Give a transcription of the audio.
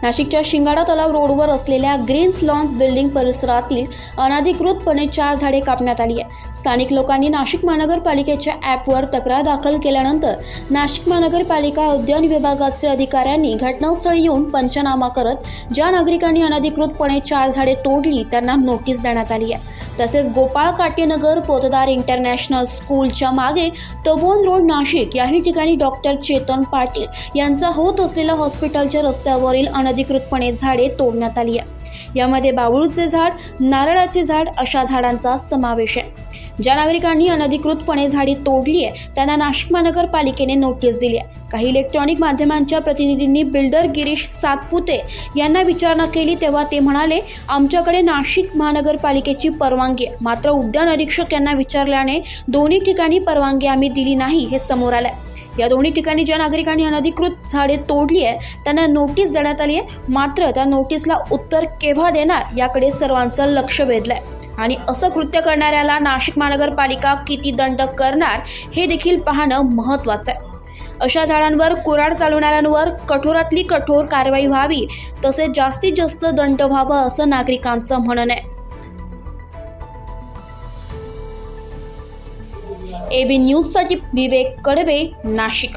नाशिकच्या शिंगाडा तलाव रोडवर असलेल्या ग्रीन्स लॉन्स बिल्डिंग परिसरातील अनधिकृतपणे 4 झाडे कापण्यात आली आहे। स्थानिक लोकांनी नाशिक महानगरपालिकेच्या ॲपवर तक्रार दाखल केल्यानंतर नाशिक महानगरपालिका उद्यान विभागाचे अधिकाऱ्यांनी घटनास्थळी येऊन पंचनामा करत ज्या नागरिकांनी अनधिकृतपणे 4 झाडे तोडली त्यांना नोटीस देण्यात आली आहे। तसेच गोपाळ काटेनगर पोतदार इंटरनॅशनल स्कूलच्या मागे तपोवन रोड नाशिक याही ठिकाणी डॉक्टर चेतन पाटील यांचा होत असलेल्या हॉस्पिटलच्या रस्त्यावरील अनधिकृतपणे झाडे तोडण्यात आली आहे। यामध्ये बावळूचे झाड, नारळाचे झाड अशा झाडांचा समावेश आहे। ज्या नागरिकांनी अनधिकृतपणे झाडे तोडली आहे त्यांना नाशिक महानगरपालिकेने नोटीस दिली आहे। काही इलेक्ट्रॉनिक माध्यमांच्या प्रतिनिधींनी बिल्डर गिरीश सातपुते यांना विचारणा केली तेव्हा ते म्हणाले, आमच्याकडे नाशिक महानगरपालिकेची परवानगी आहे, मात्र उद्यान अधीक्षक यांना विचारल्याने दोन्ही ठिकाणी परवानगी आम्ही दिली नाही हे समोर आलंय। या दोन्ही ठिकाणी ज्या नागरिकांनी अनधिकृत झाडे तोडली आहे त्यांना नोटीस देण्यात आली आहे, मात्र त्या नोटीसला उत्तर केव्हा देणार याकडे सर्वांचं लक्ष वेधलंय आणि असं कृत्य करणाऱ्याला नाशिक महानगरपालिका किती दंड करणार हे देखील पाहणं महत्त्वाचं आहे। अशा झाडांवर कुऱ्हाड चालवणाऱ्यांवर कठोरातली कठोर कारवाई व्हावी, तसेच जास्तीत जास्त दंड व्हावं असं नागरिकांचं म्हणणं आहे। AB न्यूजसाठी विवेक कडवे, नाशिक।